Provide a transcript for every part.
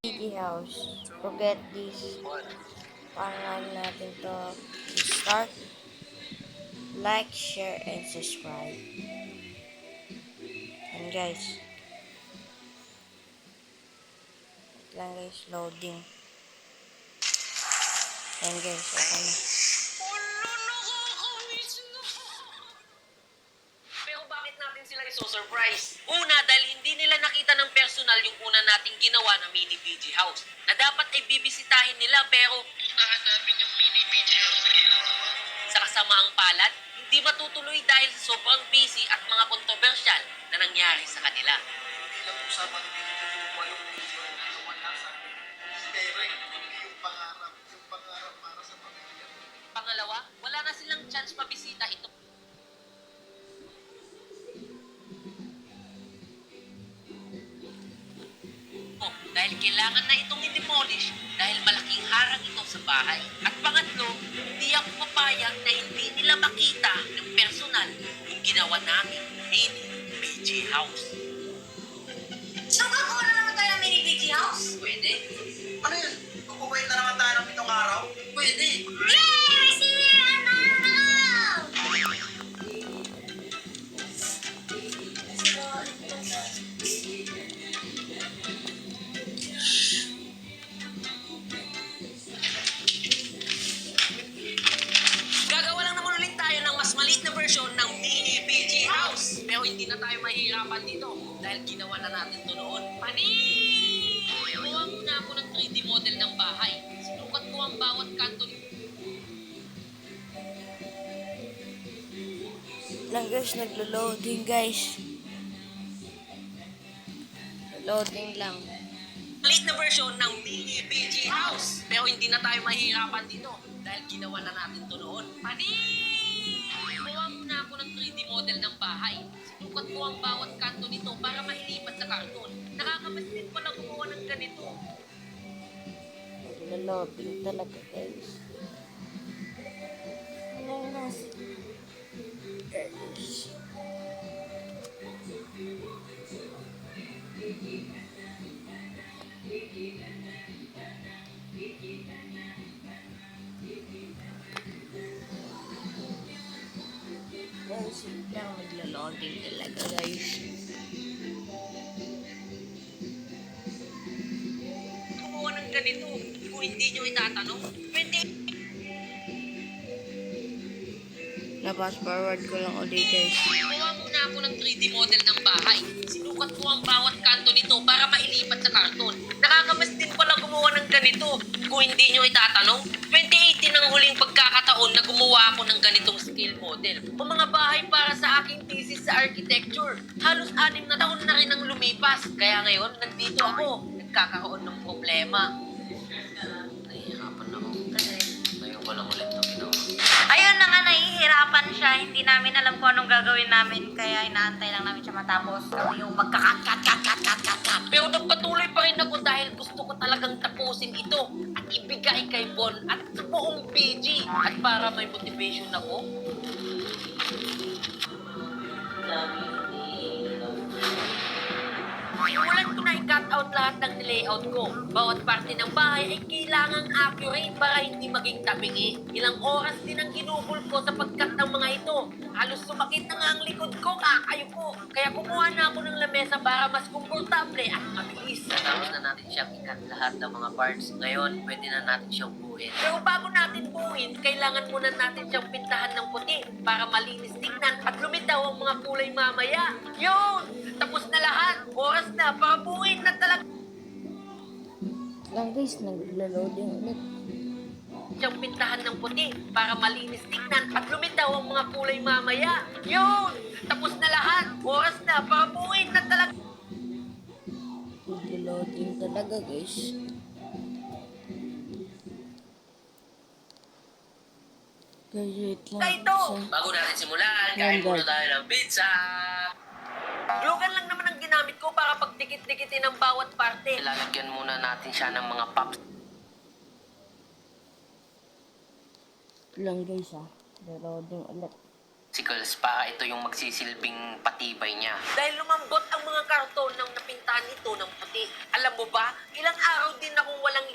Piggy House. Forget this. Paano natin to start. Like, share, and subscribe. And guys. Wait lang guys. Loading. And guys. Okay na. Pero bakit natin sila iso-surprise? Una, dahil hindi nila nakita ng personal yung una nating ginawa na mini BG house. Na dapat ay bibisitahin nila pero puntahan namin yung mini BG house na ginawa. Sa kasamaang palad, hindi matutuloy dahil sa sobrang busy at mga kontrobersyal na nangyari sa kanila. Hindi lang usapan tinututupa yung video na wala sa amin. Pero hindi yung pangarap para sa pamilya. Pangalawa, wala na silang chance mabisita ito. Dahil kailangan na itong i-demolish dahil malaking harang ito sa bahay. At pangatlo, hindi ako papayag na hindi nila makita ng personal yung ginawa namin mini BG house. So, gagawa na naman tayo ng mini BG house? Pwede? Ano yun? Pupuwait na naman tayo ng 7 araw? Pwede. Yay! May sinihan na araw! Gagawa lang naman ulit tayo ng mas maliit na version ng mini BG house. Pero hindi na tayo mahihirapan dito dahil ginawa na natin ito noon. Pani! Kuha muna ako ng 3D model ng bahay. Sinukat ko ang bawat kanto nito. Lang guys. Naglo-loading guys. Loading lang. Maliit na version ng mini BG house. Pero hindi na tayo mahihirapan dito dahil ginawa na natin ito noon. Pani! Kuha muna ako ng 3D model ng bahay. Sinukat ko ang bawat kanto nito para mailipat sa karton. Nakakamiss din pala gumawa ng ganito. Naglo-loading talaga guys. Ano na si guys. Guys, lang naglo-loading talaga guys. Gumawa ng ganito kung hindi nyo itatanong. Pwede. Labas forward ko lang ulit guys. Gumawa muna ako ng 3D model ng bahay. Sinukat ko ang bawat kanto nito para mailipat sa karton. Nakakamiss din pala gumawa ng ganito kung hindi nyo itatanong. 2018 ang huling pagkakataon na gumawa ako ng ganitong scale model. O mga bahay para sa aking thesis sa architecture. Halos 6 na taon na rin ang lumipas. Kaya ngayon, nandito ako. Nagkakaroon ng problema. Nahihirapan ako. Ngayon ko lang ulit ito ginawa. Ayun na nga, nahihirapan siya. Hindi namin alam kung anong gagawin namin. Kaya inaantay lang namin siya matapos. Kami yung magka-cut. Pero nagpatuloy pa rin ako dahil gusto ko talagang tapusin ito at ibigay kay Bon at sa buong PG. At para may motivation ako, simulan ko na i-cut out lahat ng layout ko. Bawat parte ng bahay ay kailangang accurate para hindi maging tabingi. Ilang oras din ang ginugol ko sa pag-cut ng mga ito. Halos sumakit na nga ang likod ko, kakayo ko. Kaya kumuha na ako ng lamesa para mas komportable at mabilis. Natapos na natin siyang i-cut lahat ng mga parts. Ngayon, pwede na natin siyang buuin. Pero bago natin buuin, kailangan muna natin siyang pintahan ng puti para malinis tingnan at lumitaw ang mga kulay mamaya. Yun! Tapos na lahat. Oras na para buuin na talaga Lang guys. Naglo-loading ulit. siyang pintahan ng puti para malinis tingnan at lumitaw ang mga kulay mamaya. Yun! Tapos na lahat. Oras na para buuin na talaga. Naglo-loading talaga guys. Guys, wait lang. Ito! Isa. Bago natin simulan, kain Yan, muna guys. tayo ng pizza! Glugan lang naman ang ginamit ko para pagdikit-dikitin ang bawat parte. Lalagyan muna natin siya ng mga pops. Lang guys Loading ulit. Sickles para ito yung magsisilbing patibay niya. Dahil lumambot ang mga karton ng napintahan nito ng puti. Alam mo ba, ilang araw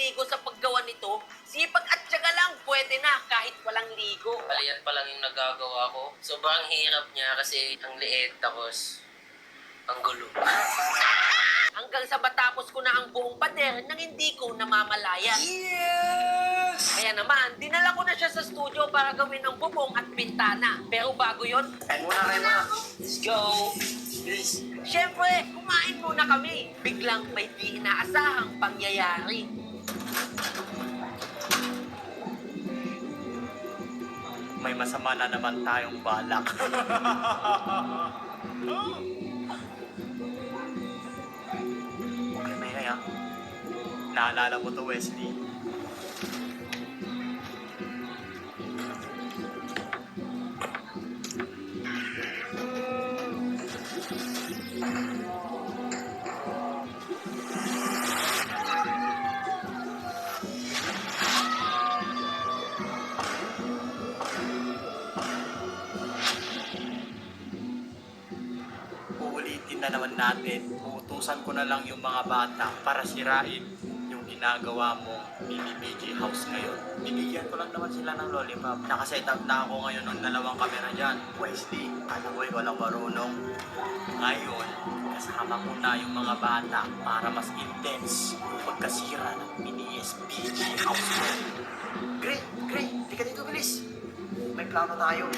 maligo sa paggawa nito. Sipag at tiyaga lang, pwede na kahit walang ligo. Balian pa lang yung nagagawa ko. Sobrang hirap niya kasi ang liit tapos ang gulo. Hanggang sa matapos ko na ang buong pader nang hindi ko namamalayan. Kaya naman, dinala ko na siya sa studio para gawin ang bubong at bintana. Pero bago yon, Kain muna. Let's go! syempre, kumain muna kami. Biglang may di inaasahang pangyayari. May masama na naman tayong balak. Okay, may kaya. Naalala mo to, Wesley? Uulitin na naman natin. Uutusan ko na lang yung mga bata para sirain yung ginagawa mong mini BG house ngayon. Bibigyan ko lang naman sila ng lollipop. Nakaset up na ako ngayon ng 2 kamera dyan. Wesley, alam ko walang marunong. Ngayon, kasama ko na yung mga bata para mas intense yung pagkasira ng mini SBG house ko. Great! Di ka dito, bilis. May plano tayo.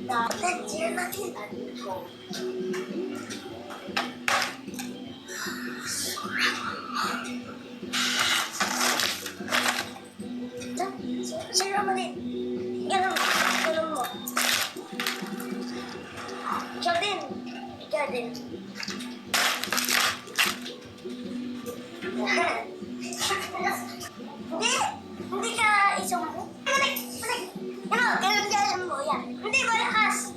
Dapat dyan natin ko. Sir Romanin, ganun mo. Ikaw din. Hindi ka isang mo. Ganun mo yan. Hindi malakas.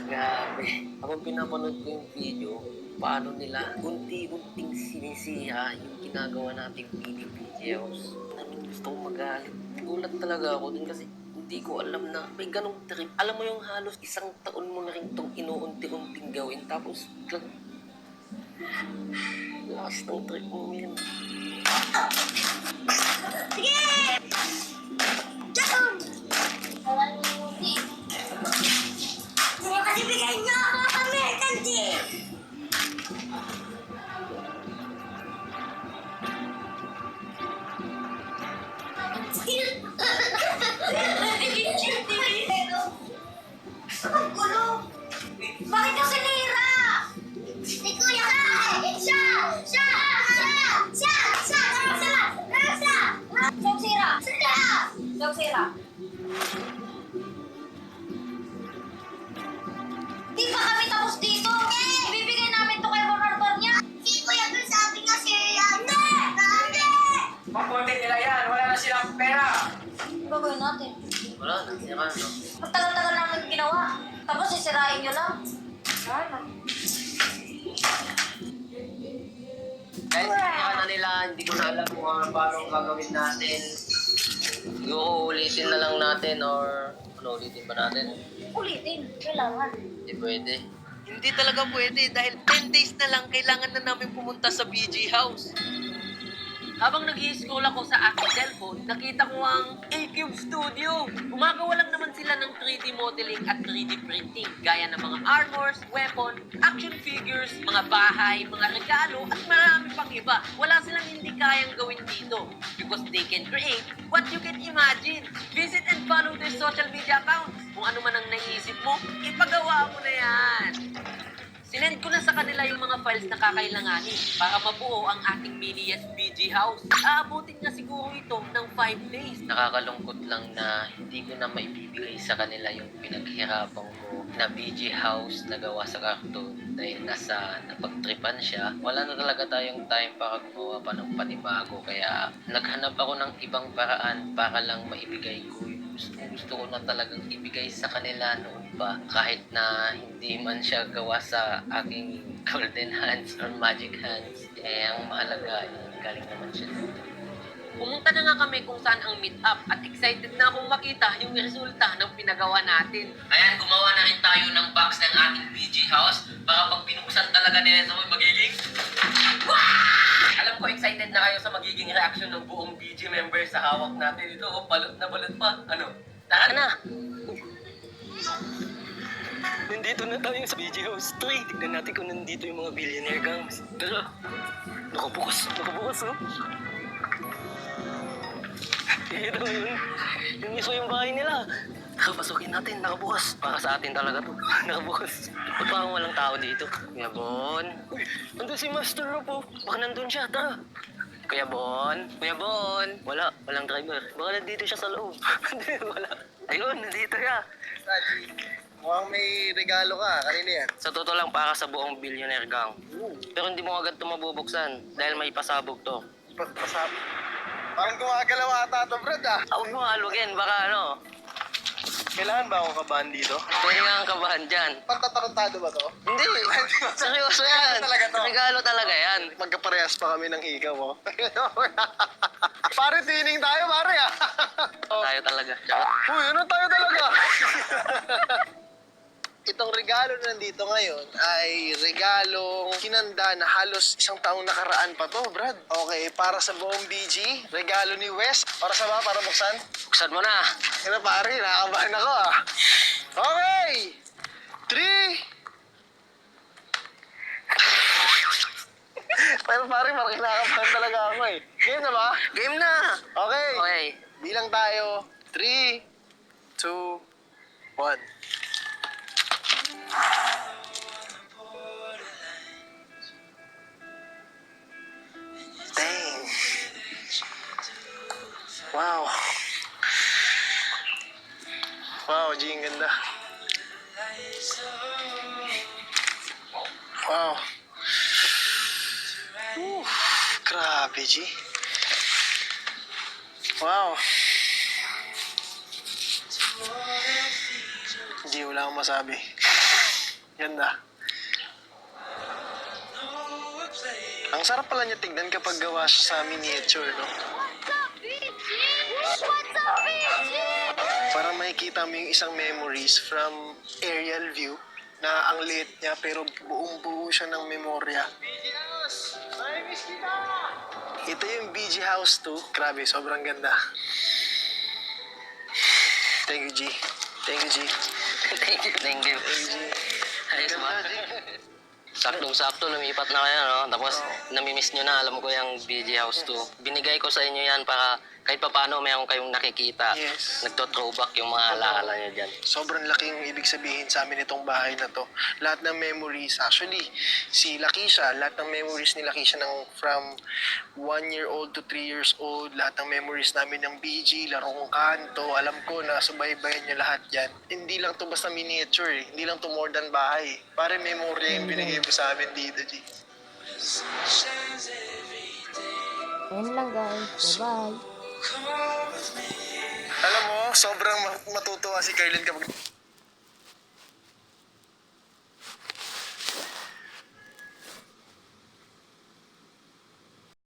Grabe. Habang pinapanood ko yung video, paano nila unti-unting sinisira yung ginagawa nating mini videos. Namin gusto kong magalit. Gulat talaga ako dun kasi hindi ko alam na may ganong trip. Alam mo yung halos 1 taon mo na rin itong inuunti-unting gawin tapos biglang last ng trip mo yan. Sige! Diyan! Wala niyo hindi. Sige, kasi bigay niyo ako kami, kandi! Ang gulo! Bakit ka sinira? Si Kuya Siya! Siyang sira! Di pa kami tapos dito! Ibibigay namin to kay Bonarbon niya! Si Kuya Gun sabi nga sira! Hindi! Mapunti nila yan. Wala na silang pera. Ano gagawin natin? Wala na, sira no? Matagal-tagal namin ginawa. Tapos sisirain nyo lang. Kahit sira na nila, hindi ko na alam kung paano ang gagawin natin. Siguro ulitin na lang natin or ulitin ba natin? Ulitin. Kailangan. Hindi pwede. Hindi talaga pwede dahil 10 days na lang kailangan na namin pumunta sa BG House. Habang nag-i-scroll ako sa aking cellphone, nakita ko ang A-Cube Studio. Gumagawa lang naman sila ng 3D modeling at 3D printing, gaya ng mga armors, weapon, action figures, mga bahay, mga regalo, at marami pang iba. Wala silang hindi kayang gawin dito because they can create what you can imagine. Visit and follow their social media accounts. Kung ano man ang naisip mo, ipagawa mo na yan. Sinend ko na sa kanila yung mga files na kakailanganin para mabuo ang ating mini SBG house. Aabutin nga siguro ito ng 5 days. Nakakalungkot lang na hindi ko na maibibigay sa kanila yung pinaghirapan ko na BG house na gawa sa karton dahil napagtripan siya. Wala na talaga tayong time para gumawa pa ng panibago kaya naghanap ako ng ibang paraan para lang maibigay ko yung gusto ko na talagang ibigay sa kanila noon pa. Kahit na hindi man siya gawa sa aking golden hands or magic hands. Eh, ang mahalaga, galing naman siya dito. Pumunta na nga kami kung saan ang meet up at excited na akong makita yung resulta ng pinagawa natin. Ayan, gumawa na rin tayo ng box ng ating BG house para pag binuksan talaga nila ito magiging... Alam ko excited na kayo sa magiging reaction ng buong BG members sa hawak natin ito. Oh, balot na balot pa. Ano? Tara na! Nandito na tayo sa BG house. Tuy, tignan natin kung nandito yung mga billionaire gangs. Tara! Nakabukas oh. Ito yun. Yung mismo yung bahay nila. Nakapasukin natin, nakabukas. Para sa atin talaga to. Nakabukas. Ba't parang walang tao dito? Kuya Bon. Uy, nandun si Master Rob oh. Baka nandun siya, tara. Kuya Bon. Wala, walang driver. Baka nandito siya sa loob. Wala. Ayun, nandito siya. Saji, mukhang may regalo ka. Kanina yan. Sa totoo lang para sa buong billionaire gang. Pero hindi mo agad ito mabubuksan dahil may pasabog to. Pasabi. Parang gumagalaw ata ito, Brad ah. Huwag mo halugin, baka ano. Kailangan ba akong kabahan dito? Pwede nga ang kabahan dyan. Pantatarantado ba to? Hindi, seryoso yan. Talaga to. Regalo talaga yan. Magkaparehas pa kami ng higaw, oh. Pare, tining tayo, pare, ah. Tayo talaga. Tsaka, Uy, ano tayo talaga? Itong regalo na nandito ngayon ay regalong kinanda na halos isang taong nakaraan pa to, Brad. Okay, para sa buong BG, regalo ni Wes. Para sa ba? Para buksan? buksan mo na. Ano pare, nakakabahan ako ah. Okay! 3! Pero pare, parang kinakabahan talaga ako eh. Game na ba? Game na. Okay. Okay. Bilang tayo. 3, 2, 1. Dang. Wow. Wow, G, ang ganda. Wow. Grabe, G. Wow. Hindi, wala akong masabi. Ganda. Ang sarap pala niya tignan kapag gawa siya sa miniature, no? Para makikita mo yung isang memories from aerial view na ang liit niya pero buong buo siya ng memorya. BG House! May miss kita! Ito yung BG House 2. Grabe, sobrang ganda. Thank you, G. Thank you, G. Thank you. Thank you, G. Ayos ba? Ganda, G. Saktong-sakto, lumipat na kayo, no? Tapos, namimiss nyo na, alam ko yung BG House 2. Binigay ko sa inyo yan para kahit pa paano mayroon kayong nakikita. Yes. Nagto-throwback yung mga alaala nyo dyan. Sobrang laking ibig sabihin sa amin itong bahay na to. Lahat ng memories, actually, si Lakeisha, lahat ng memories ni Lakeisha ng from 1-year-old to 3 years old, lahat ng memories namin ng BG, larong kanto, alam ko na subaybayan niyo lahat yan. Hindi lang to basta miniature eh. Hindi lang to more than bahay. Pare memorya yung binigay mo sa amin dito, G. Ayun lang guys. Bye-bye. Alam mo, sobrang matutuwa si Carlin kapag